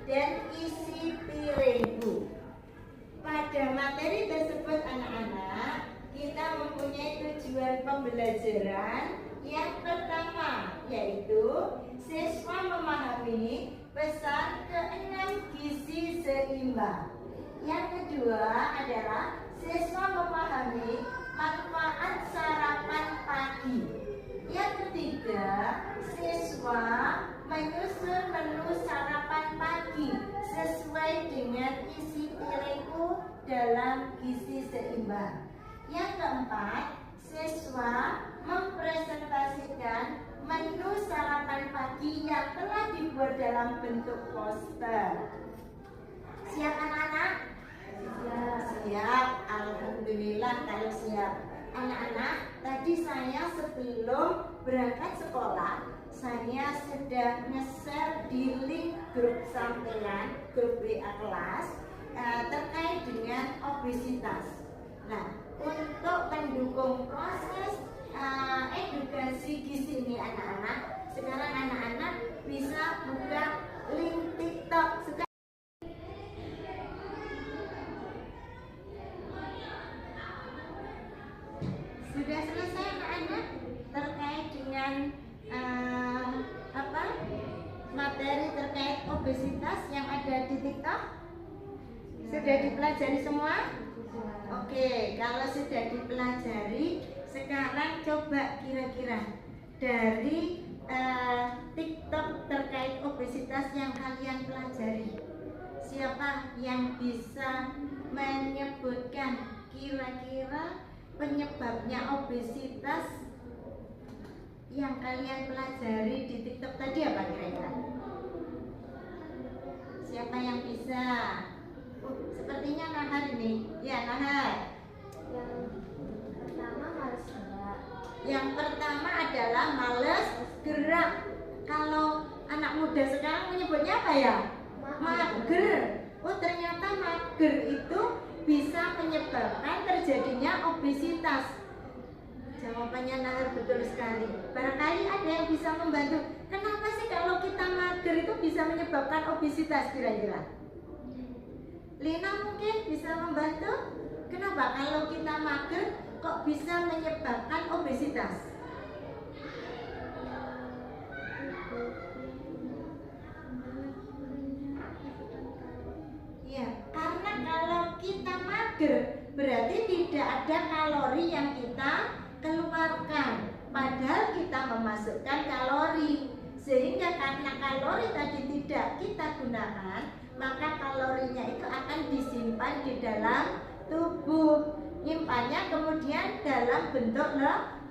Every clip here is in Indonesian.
dan isi piringku. Pada materi tersebut anak-anak, kita mempunyai tujuan pembelajaran yang pertama, yaitu siswa memahami pesan ke-6 gizi seimbang. Yang kedua adalah siswa memahami manfaat sarapan pagi. Yang ketiga, siswa menyusun menu sarapan pagi sesuai dengan isi piringku dalam gizi seimbang. Yang keempat, siswa mempresentasikan menu sarapan pagi yang telah dibuat dalam bentuk poster. Siap anak-anak? Siap. Alhamdulillah kalau siap. Anak-anak, tadi saya sebelum berangkat sekolah, saya sudah nge-share di link grup sampean, grup WA kelas terkait dengan obesitas. Nah, untuk mendukung proses edukasi gizi ini anak-anak, sekarang anak-anak bisa buka link TikTok. Sudah selesai anak-anak terkait dengan materi terkait obesitas yang ada di TikTok? Sudah dipelajari semua? Oke, kalau sudah dipelajari, sekarang coba kira-kira dari TikTok terkait obesitas yang kalian pelajari, siapa yang bisa menyebutkan kira-kira penyebabnya obesitas yang kalian pelajari di TikTok tadi apa kira-kira? Siapa yang bisa? Sepertinya Nahar ini. Ya, Nahar. Yang pertama males gerak. Yang pertama adalah males gerak. Kalau anak muda sekarang menyebutnya apa ya? Mager. Oh, ternyata mager itu bisa menyebabkan terjadinya obesitas. Jawabannya Nahar betul sekali. Barangkali ada yang bisa membantu. Kenapa sih kalau kita mager itu bisa menyebabkan obesitas kira-kira? Lina mungkin bisa membantu. Kenapa kalau kita mager kok bisa menyebabkan obesitas? Ya, karena kalau kita mager berarti tidak ada kalori yang kita keluarkan, padahal kita memasukkan kalori, sehingga karena kalori tadi tidak kita gunakan, maka kalorinya itu akan disimpan di dalam tubuh, nyimpannya kemudian dalam bentuk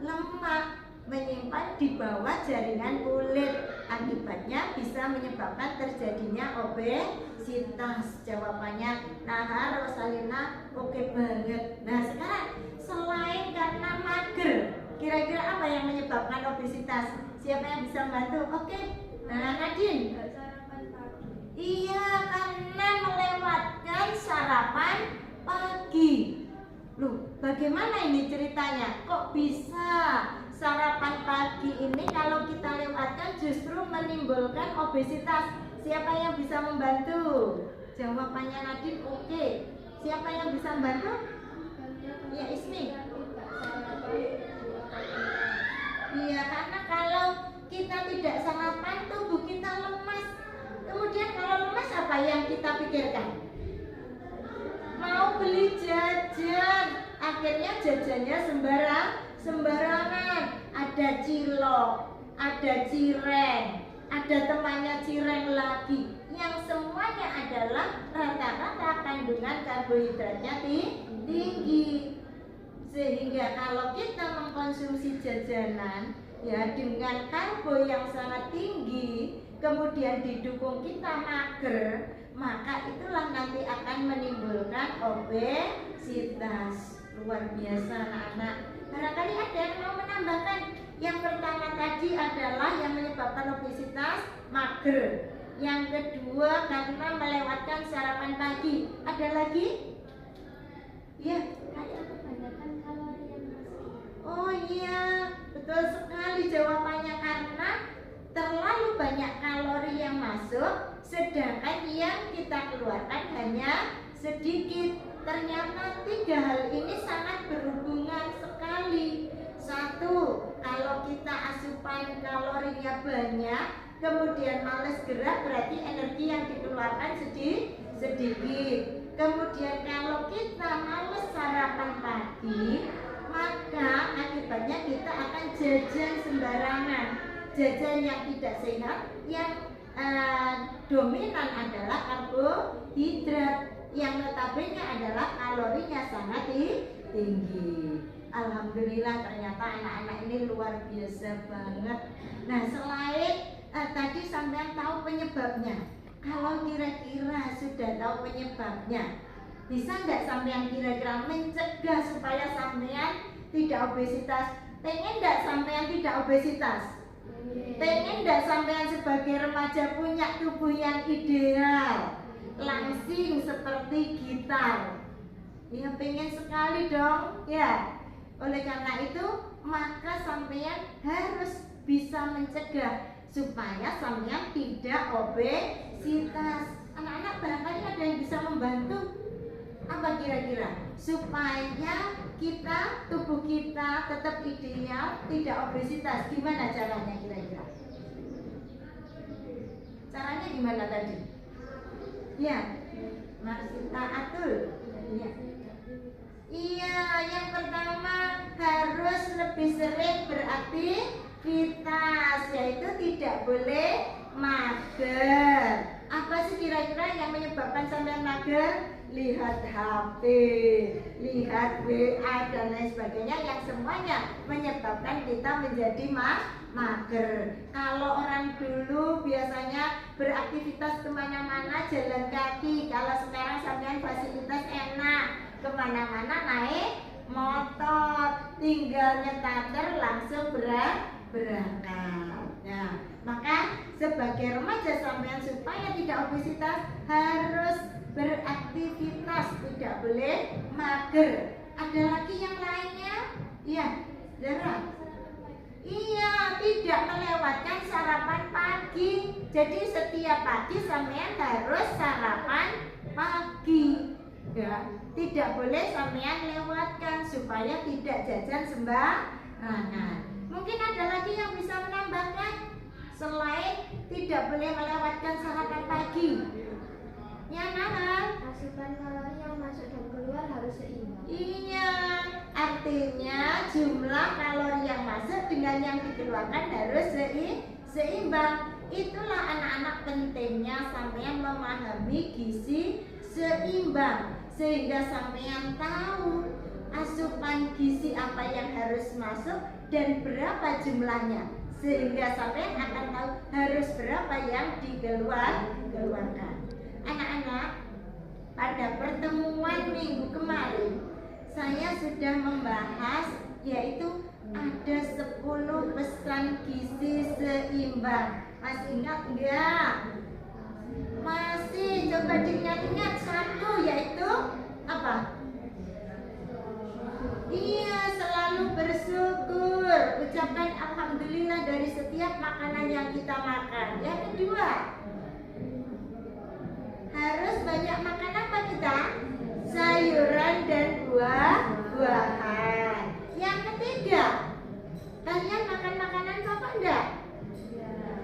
lemak, menyimpan di bawah jaringan kulit, akibatnya bisa menyebabkan terjadinya obesitas. Jawabannya Nahar, Rosalina, oke banget. Nah sekarang selain karena mager, kira-kira apa yang menyebabkan obesitas? Siapa yang bisa bantu? Oke, nah Nadine. Sarapan pagi. Iya, karena melewatkan sarapan pagi. Loh, bagaimana ini ceritanya? Kok bisa sarapan pagi ini kalau kita lewatkan justru menimbulkan obesitas? Siapa yang bisa membantu? Jawabannya Nadine, oke. Siapa yang bisa membantu? Ya, Ismi. Iya, karena kalau kita tidak sarapan, tubuh kita lemas. Kemudian kalau lemas apa yang kita pikirkan? Mau beli jajan, akhirnya jajannya sembarangan. Ada cilok, ada cireng, ada temannya cireng lagi, yang semuanya adalah rata-rata kandungan karbohidratnya tinggi. Sehingga kalau kita mengkonsumsi jajanan ya dengan karbo yang sangat tinggi, kemudian didukung kita mager, maka itulah nanti akan menimbulkan obesitas. Luar biasa anak-anak. Barangkali ada yang mau menambahkan. Yang pertama tadi adalah yang menyebabkan obesitas, mager. Yang kedua karena melewatkan sarapan pagi. Ada lagi? Ya, Kebanyakan kalori yang masuk. oh iya, betul sekali jawabannya, karena terlalu banyak kalori yang masuk sedangkan yang kita keluarkan hanya sedikit. Ternyata tiga hal ini sangat berhubungan sekali. Satu, kalau kita asupan kalorinya banyak, kemudian males gerak, berarti energi yang dikeluarkan sedikit. Kemudian kalau kita males sarapan pagi, maka akibatnya kita akan jajan sembarangan, jajan yang tidak sehat, yang dominan adalah karbohidrat, yang notabene adalah kalorinya sangat tinggi. Alhamdulillah ternyata anak-anak ini luar biasa banget. Nah, selain tadi sampean tahu penyebabnya, kalau kira-kira sudah tahu penyebabnya, bisa nggak sampean kira-kira mencegah supaya sampean tidak obesitas? Pengen nggak sampean tidak obesitas? Pengen nggak sampean sebagai remaja punya tubuh yang ideal, langsing seperti gitar? Ya pengen sekali dong ya. Oleh karena itu maka sampean harus bisa mencegah supaya sampean tidak obesitas. Anak-anak barangkali ada yang bisa membantu. Apa kira-kira? Supaya kita, tubuh kita tetap ideal, tidak obesitas. Gimana caranya kira-kira? Caranya gimana tadi? Ya, Marsita Atul. Ya. Iya, yang pertama harus lebih sering beraktivitas, yaitu tidak boleh mager. Apa sih kira-kira yang menyebabkan sampean mager? Lihat HP, lihat WA dan lain sebagainya, yang semuanya menyebabkan kita menjadi mager. Kalau orang dulu biasanya beraktivitas kemana-mana jalan kaki, kalau sekarang sampean fasilitas enak, kemana-mana naik motor, tinggal nyetater langsung berangkat. Nah, maka sebagai remaja sampean supaya tidak obesitas harus beraktivitas, tidak boleh mager. Ada lagi yang lainnya? Iya, Zara. Iya, tidak melewatkan sarapan pagi. Jadi setiap pagi sampean harus sarapan pagi. Ya, tidak boleh sampean lewatkan supaya tidak jajan sembarangan. Mungkin ada lagi yang bisa menambahkan selain tidak boleh melewatkan sarapan pagi. Yang mana? Asupan kalori yang masuk dan keluar harus seimbang. Iya, artinya jumlah kalori yang masuk dengan yang dikeluarkan harus seimbang. Itulah anak-anak pentingnya sampean memahami gizi seimbang, sehingga sampean tahu asupan gizi apa yang harus masuk dan berapa jumlahnya, sehingga sampean akan tahu harus berapa yang dikeluarkan. Anak-anak, pada pertemuan minggu kemarin saya sudah membahas, yaitu ada 10 pesan gizi seimbang. Masih ingat enggak? Masih, coba diingat-ingat. Satu, yaitu apa? Iya, selalu bersyukur. Ucapkan alhamdulillah dari setiap makanan yang kita makan. Yang kedua, harus banyak makan apa kita? Sayuran dan buah-buahan. Yang ketiga, kalian makan makanan pokok enggak?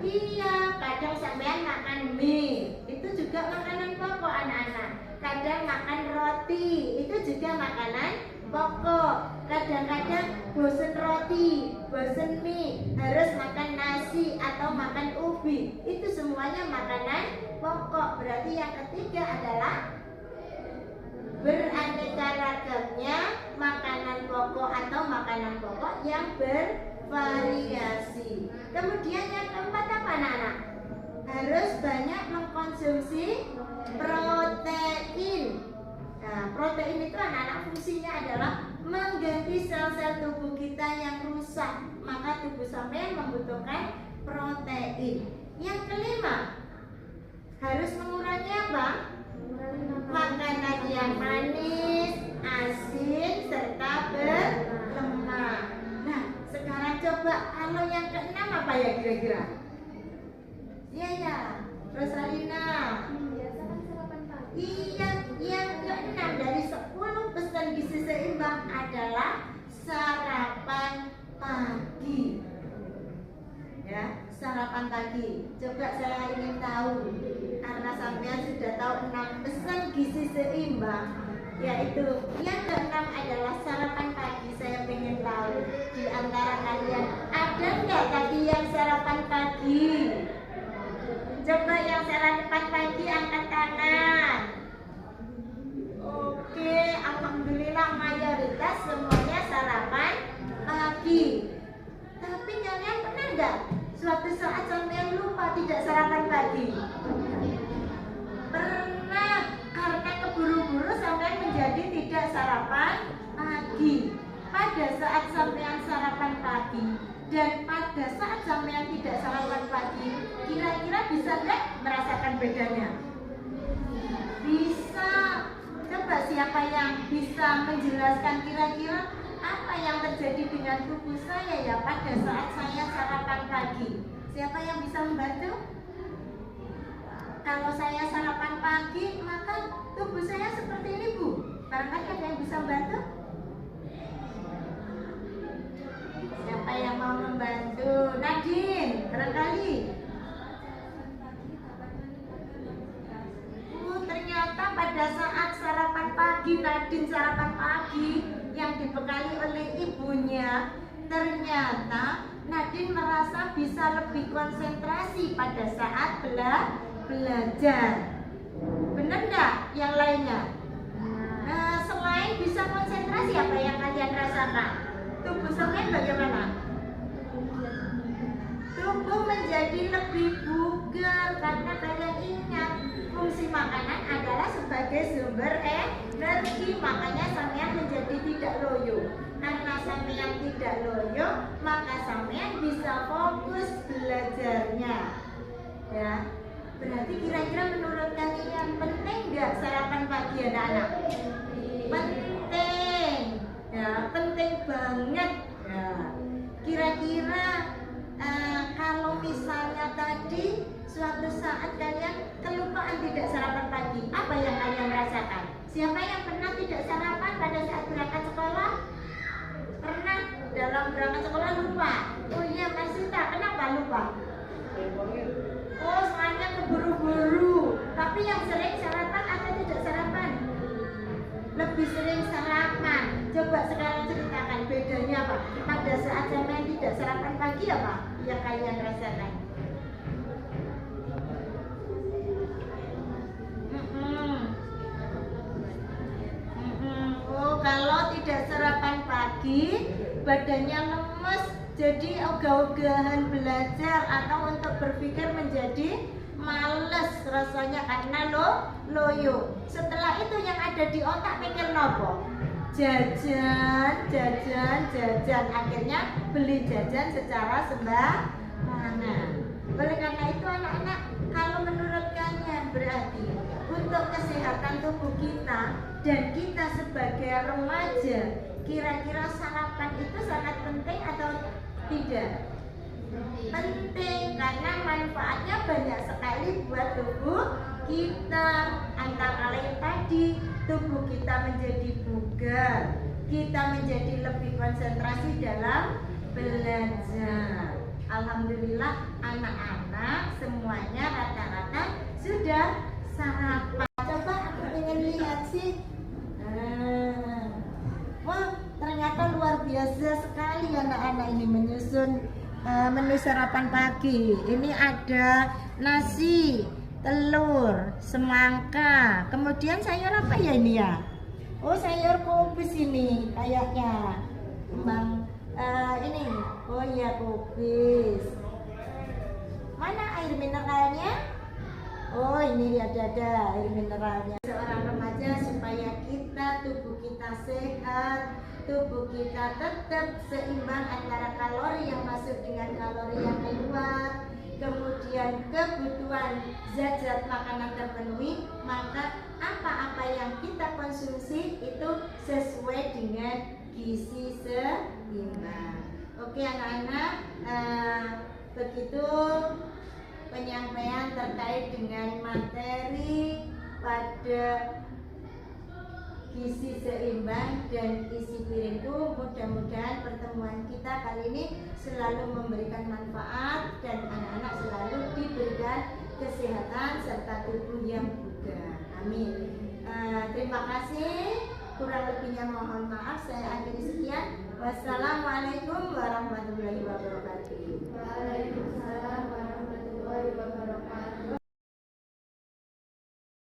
Iya, kadang sampean makan mie, itu juga makanan pokok anak-anak. Kadang makan roti, itu juga makanan pokok. Kadang-kadang bosen roti, bosen mie, harus makan nasi atau makan ubi. Itu semuanya makanan pokok. Berarti yang ketiga adalah beraneka ragamnya makanan pokok atau makanan pokok yang bervariasi. Kemudian yang keempat apa anak-anak? Harus banyak mengkonsumsi protein. Nah, protein itu anak-anak fungsinya adalah mengganti sel-sel tubuh kita yang rusak. Maka tubuh sampean membutuhkan protein. Yang kelima, harus mengurangi apa? Makanan yang manis, asin, serta berlemak. Nah, sekarang coba kalau yang keenam apa ya kira-kira? Iya ya, Rosalina? Biasakan sarapan pagi. Iya, yang keenam dari 10 pesan gizi seimbang adalah sarapan pagi. Ya, sarapan pagi. Coba saya ingin tahu, karena sampean sudah tahu 6 pesan gizi seimbang, yaitu yang keenam adalah sarapan pagi. Saya ingin tahu di antara kalian ada nggak tadi yang sarapan pagi? Coba yang sarapan pagi angkat tangan. Oke, alhamdulillah mayoritas semuanya sarapan pagi. Tapi kalian pernah nggak suatu saat sampai lupa tidak sarapan pagi? Pernah, karena keburu-buru sampai menjadi tidak sarapan pagi. Pada saat sampean sarapan pagi dan pada saat sampean tidak sarapan pagi, kira-kira bisa nggak merasakan bedanya? Bisa. Coba siapa yang bisa menjelaskan kira-kira apa yang terjadi dengan tubuh saya ya pada saat saya sarapan pagi? Siapa yang bisa membantu? Kalau saya sarapan pagi, maka tubuh saya seperti ini, Bu. Barangkali ada yang bisa membantu? Siapa yang mau membantu? Nadine, barangkali. Ternyata pada saat sarapan pagi, Nadine sarapan pagi yang dibekali oleh ibunya, ternyata Nadine merasa bisa lebih konsentrasi pada saat belajar. Benar nggak yang lainnya? Nah, selain bisa konsentrasi, apa yang kalian rasakan? Tubuh sampean bagaimana? Tubuh menjadi lebih bugar karena kalian ingat fungsi makanan adalah sebagai sumber energi, makanya sampean menjadi tidak loyo. Karena sampean tidak loyo, maka sampean bisa fokus belajarnya. Ya, berarti kira-kira menurut kalian penting nggak sarapan pagi anak-anak? Penting, ya penting banget. Ya, kira-kira kalau misalnya tadi suatu saat kalian kelupaan tidak sarapan pagi, apa yang kalian rasakan? Siapa yang pernah tidak sarapan pada saat berangkat sekolah? Pernah dalam berangkat sekolah lupa? Oh iya, Mas Sita, kenapa lupa? Oh, soalnya keburu-buru. Tapi yang sering sarapan atau tidak sarapan? Lebih sering sarapan. Coba sekarang ceritakan bedanya apa? Pada saat sampean tidak sarapan pagi apa yang kalian rasakan? Oh, kalau tidak sarapan pagi, badannya lemes, jadi ogah-ogahan belajar atau untuk berpikir menjadi males rasanya karena loyo. Setelah itu yang ada di otak mikir nopo? Jajan. Akhirnya beli jajan secara sembarangan. Oleh karena itu anak-anak, kalau menurut kalian berarti untuk kesehatan tubuh kita dan kita sebagai remaja, kira-kira sarapan itu sangat penting atau tidak? Penting, karena manfaatnya banyak sekali buat tubuh kita. Antara lain tadi, tubuh kita menjadi bugar, kita menjadi lebih konsentrasi dalam belajar. Alhamdulillah anak-anak semuanya rata-rata sudah sarapan. Coba aku ingin lihat sih. Wah, ternyata luar biasa sekali anak-anak ini menyusun menu sarapan pagi. Ini ada nasi, telur, semangka. Kemudian sayur apa ya ini ya? Oh, sayur kubis ini kayaknya. Ini. Oh iya, kubis. Mana air mineralnya? Oh, ini ada air mineralnya. Seorang remaja supaya tubuh kita sehat, tubuh kita tetap seimbang antara kalori yang masuk dengan kalori yang keluar, kemudian kebutuhan zat-zat makanan terpenuhi, maka apa-apa yang kita konsumsi itu sesuai dengan gizi seimbang. Oke anak-anak, begitu penyampaian terkait dengan materi pada gizi seimbang dan isi piringku. Mudah-mudahan pertemuan kita kali ini selalu memberikan manfaat dan anak-anak selalu diberikan kesehatan serta tubuh yang bugar. Amin. Terima kasih. Kurang lebihnya mohon maaf. Saya akhiri sekian. Wassalamualaikum warahmatullahi wabarakatuh. Waalaikumsalam warahmatullahi wabarakatuh.